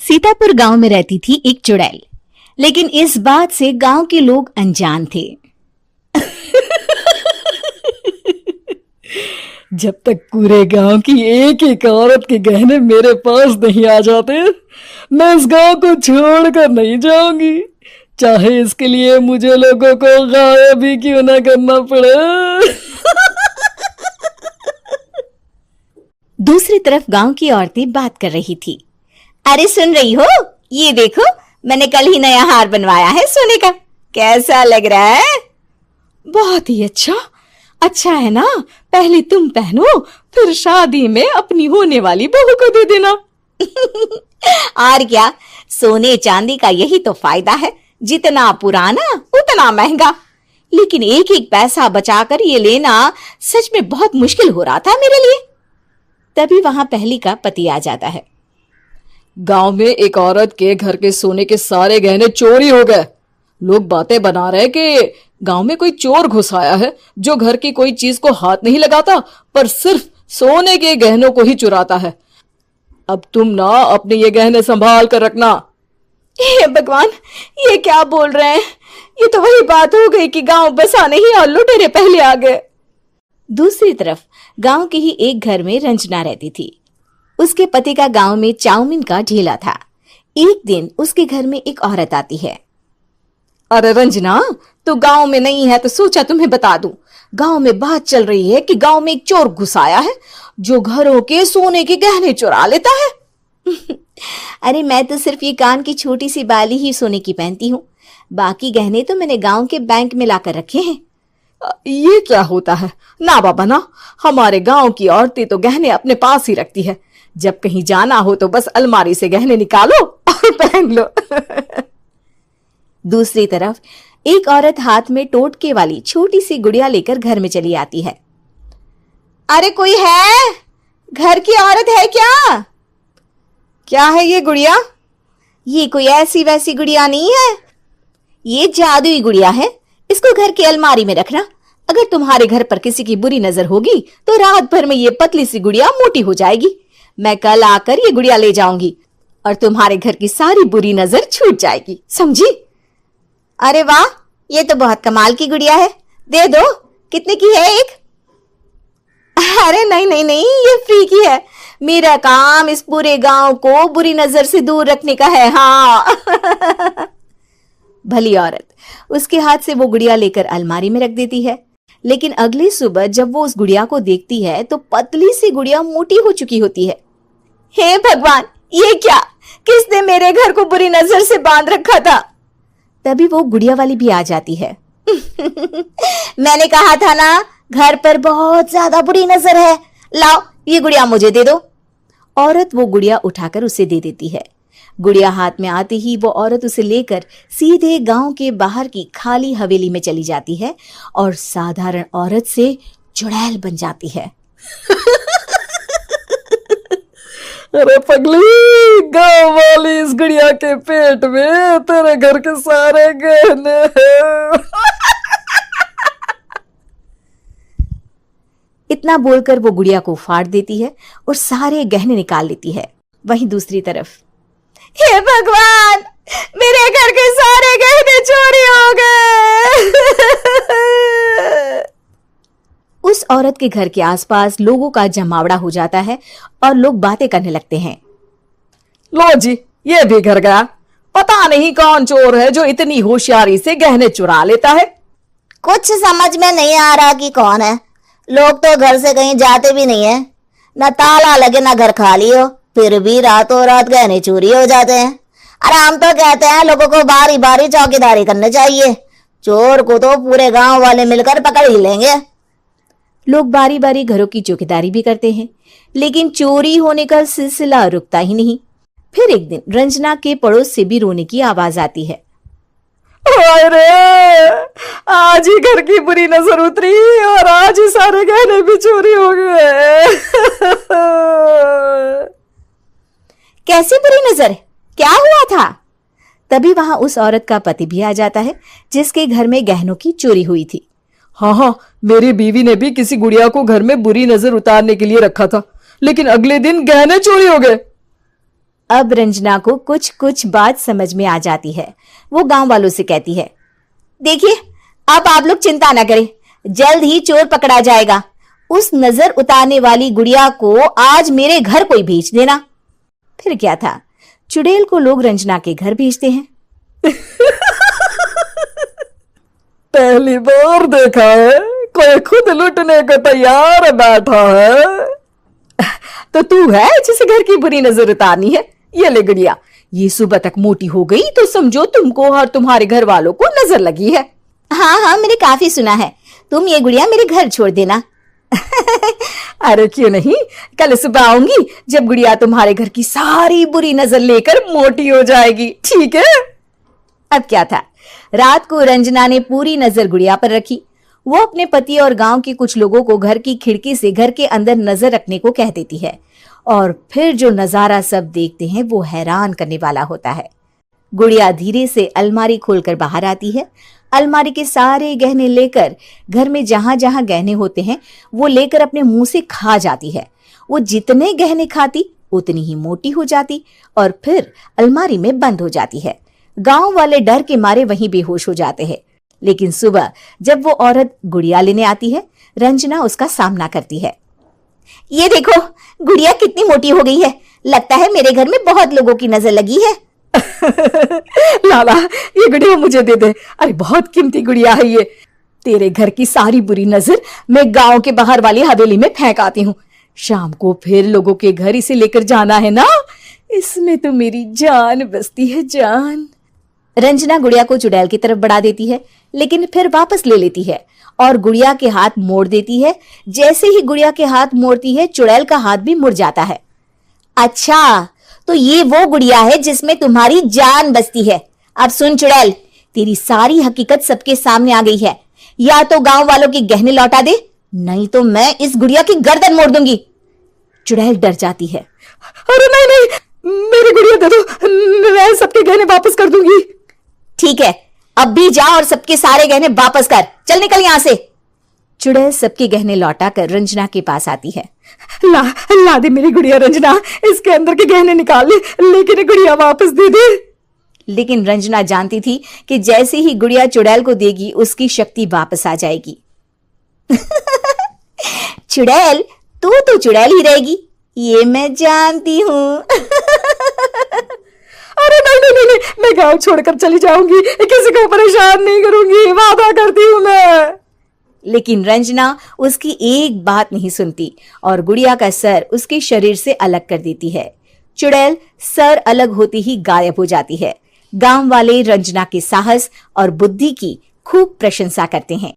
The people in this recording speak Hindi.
सीतापुर गांव में रहती थी एक चुड़ैल, लेकिन इस बात से गांव के लोग अनजान थे। जब तक पूरे गांव की एक एक औरत के गहने मेरे पास नहीं आ जाते, मैं इस गांव को छोड़कर नहीं जाऊंगी, चाहे इसके लिए मुझे लोगों को गायब भी क्यों ना करना पड़े। दूसरी तरफ गांव की औरतें बात कर रही थी। अरे सुन रही हो, ये देखो, मैंने कल ही नया हार बनवाया है सोने का, कैसा लग रहा है? बहुत ही अच्छा। अच्छा है ना, पहले तुम पहनो, फिर शादी में अपनी होने वाली बहू को दे देना। और क्या, सोने चांदी का यही तो फायदा है, जितना पुराना उतना महंगा। लेकिन एक एक पैसा बचाकर ये लेना सच में बहुत मुश्किल हो रहा था मेरे लिए। तभी वहां पहली का पति आ जाता है। गांव में एक औरत के घर के सोने के सारे गहने चोरी हो गए। लोग बातें बना रहे कि गांव में कोई चोर घुस आया है जो घर की कोई चीज को हाथ नहीं लगाता, पर सिर्फ सोने के गहनों को ही चुराता है। अब तुम ना अपने ये गहने संभाल कर रखना। हे भगवान, ये क्या बोल रहे हैं? ये तो वही बात हो गई कि गांव बसा नहीं और लुटेरे पहले आ गए। दूसरी तरफ गांव के ही एक घर में रंजना रहती थी। उसके पति का गांव में चाउमीन का ठेला था। एक दिन उसके घर में एक औरत आती है। अरे रंजना, तू गांव में नहीं है तो सोचा तुम्हें बता दूं। गांव में बात चल रही है कि गांव में एक चोर घुस आया है जो घरों के सोने के गहने चुरा लेता है। अरे मैं तो सिर्फ ये कान की छोटी सी बाली ही सोने की पहनती हूँ, बाकी गहने तो मैंने गांव के बैंक में लाकर रखे हैं। ये क्या होता है? ना बाबा ना, हमारे गांव की औरतें तो गहने अपने पास ही रखती है। जब कहीं जाना हो तो बस अलमारी से गहने निकालो और पहन लो। दूसरी तरफ एक औरत हाथ में टोटके वाली छोटी सी गुड़िया लेकर घर में चली आती है। अरे कोई है? घर की औरत है क्या? क्या है ये गुड़िया? ये कोई ऐसी वैसी गुड़िया नहीं है, ये जादुई गुड़िया है। इसको घर की अलमारी में रखना। अगर तुम्हारे घर पर किसी की बुरी नजर होगी तो रात भर में ये पतली सी गुड़िया मोटी हो जाएगी। मैं कल आकर ये गुड़िया ले जाऊंगी और तुम्हारे घर की सारी बुरी नजर छूट जाएगी, समझी? अरे वाह, ये तो बहुत कमाल की गुड़िया है, दे दो। कितने की है एक? अरे नहीं नहीं नहीं, ये फ्री की है। मेरा काम इस पूरे गांव को बुरी नजर से दूर रखने का है। हाँ। भली औरत उसके हाथ से वो गुड़िया लेकर अलमारी में रख देती है। लेकिन अगली सुबह जब वो उस गुड़िया को देखती है तो पतली सी गुड़िया मोटी हो चुकी होती है। हे भगवान, ये क्या? किसने मेरे घर को बुरी नजर से बांध रखा था? तभी वो गुड़िया वाली भी आ जाती है। मैंने कहा था ना, घर पर बहुत ज्यादा बुरी नजर है। लाओ, ये गुड़िया मुझे दे दो। औरत वो गुड़िया उठाकर उसे दे देती है। गुड़िया हाथ में आते ही वो औरत उसे लेकर सीधे गांव के बाहर की खाली हवेली में चली जाती है और साधारण औरत से चुड़ैल बन जाती है। अरे पगली, गांव वाली इस गुड़िया के पेट में तेरे घर के सारे गहने हैं। इतना बोलकर वो गुड़िया को फाड़ देती है और सारे गहने निकाल लेती है। वहीं दूसरी तरफ, हे भगवान, मेरे घर के सारे गहने चोरी हो गए। उस औरत के घर के आसपास लोगों का जमावड़ा हो जाता है और लोग बातें करने लगते हैं। लो जी, ये भी घर गया। पता नहीं कौन चोर है जो इतनी होशियारी से गहने चुरा लेता है। कुछ समझ में नहीं आ रहा कि कौन है। लोग तो घर से कहीं जाते भी नहीं है, न ताला लगे न घर खाली हो, फिर भी रातों रात गहने चोरी हो जाते हैं। अरे हम तो कहते हैं लोगों को बारी बारी चौकीदारी करनी चाहिए, चोर को तो पूरे गांव वाले मिलकर पकड़ ही लेंगे। लोग बारी बारी घरों की चौकीदारी भी करते हैं, लेकिन चोरी होने का सिलसिला रुकता ही नहीं। फिर एक दिन रंजना के पड़ोस से भी रोने की आवाज आती है। अरे आज ही घर की बुरी नजर उतरी और आज ही सारे गहने भी चोरी हो गए। कैसी बुरी नजर? क्या हुआ था? तभी वहां उस औरत का पति भी आ जाता है जिसके घर में गहनों की चोरी हुई थी। हाँ, मेरी बीवी ने भी किसी गुड़िया को घर में बुरी नजर उतारने के लिए रखा था, लेकिन अगले दिन गहने चोरी हो गए। अब रंजना को कुछ कुछ बात समझ में आ जाती है। वो गांव वालों से कहती है, देखिए अब आप लोग चिंता ना करें, जल्द ही चोर पकड़ा जाएगा। उस नजर उतारने वाली गुड़िया को आज मेरे घर कोई भेज देना। फिर क्या था, चुड़ैल को लोग रंजना के घर भेजते हैं। पहली बार देखा है कोई खुद लुटने को तैयार बैठा है। तो तू है जिसे घर की बुरी नजर उतारनी है? ये ले गुड़िया, ये सुबह तक मोटी हो गई तो समझो तुमको और तुम्हारे घर वालों को नजर लगी है। हाँ हाँ, मैंने काफी सुना है। तुम ये गुड़िया मेरे घर छोड़ देना। अरे क्यों नहीं, कल सुबह आऊंगी जब गुड़िया तुम्हारे घर की सारी बुरी नजर लेकर मोटी हो जाएगी, ठीक है? अब क्या था, रात को रंजना ने पूरी नजर गुड़िया पर रखी। वो अपने पति और गांव के कुछ लोगों को घर की खिड़की से घर के अंदर नजर रखने को कह देती है, और फिर जो नजारा सब देखते हैं वो हैरान करने वाला होता है। गुड़िया धीरे से अलमारी खोलकर बाहर आती है। अलमारी के सारे गहने लेकर घर में जहां जहां गहने होते हैं वो लेकर अपने मुंह से खा जाती है। वो जितने गहने खाती उतनी ही मोटी हो जाती और फिर अलमारी में बंद हो जाती है। गांव वाले डर के मारे वहीं बेहोश हो जाते हैं। लेकिन सुबह जब वो औरत गुड़िया लेने आती है, रंजना उसका सामना करती है। ये देखो, गुड़िया कितनी मोटी हो गई है। लगता है मेरे घर में बहुत लोगों की नजर लगी है। लाला, ये गुड़िया मुझे दे दे। अरे बहुत कीमती गुड़िया है ये। तेरे घर की सारी बुरी नजर मैं गांव के बाहर वाली हवेली में फेंक आती हूँ। शाम को फिर लोगों के घर इसे लेकर जाना है ना। इसमें तो मेरी जान बसती है, जान। रंजना गुड़िया को चुड़ैल की तरफ बढ़ा देती है, लेकिन फिर वापस ले लेती है और गुड़िया के हाथ मोड़ देती है। जैसे ही गुड़िया के हाथ मोड़ती है, चुड़ैल का हाथ भी मुड़ जाता है। अच्छा, तो ये वो गुड़िया है जिसमें तुम्हारी जान बसती है। अब सुन चुड़ैल, तेरी सारी हकीकत सबके सामने आ गई है। या तो गांव वालों के गहने लौटा दे, नहीं तो मैं इस गुड़िया की गर्दन मोड़ दूंगी। चुड़ैल डर जाती है। अरे नहीं नहीं, मेरी गुड़िया दे दो, मैं सबके गहने वापस कर दूंगी। ठीक है, अब भी जा और सबके सारे गहने वापस कर। चल निकल यहां से। चुड़ैल सबके गहने लौटा कर रंजना के पास आती है। ला दे मेरी गुड़िया रंजना, इसके अंदर के गहने निकाल ले, लेकिन गुड़िया वापस दे दे। लेकिन रंजना जानती थी कि जैसे ही गुड़िया चुड़ैल को देगी उसकी शक्ति वापस आ जाएगी। चुड़ैल, तू तो चुड़ैल ही रहेगी, ये मैं जानती हूँ। अरे नहीं नहीं नहीं, मैं गांव छोड़कर चली जाऊंगी, किसी को परेशान नहीं करूंगी, वादा करती हूँ मैं। लेकिन रंजना उसकी एक बात नहीं सुनती और गुड़िया का सर उसके शरीर से अलग कर देती है। चुड़ैल सर अलग होती ही गायब हो जाती है। गांव वाले रंजना के साहस और बुद्धि की खूब प्रशंसा करते हैं।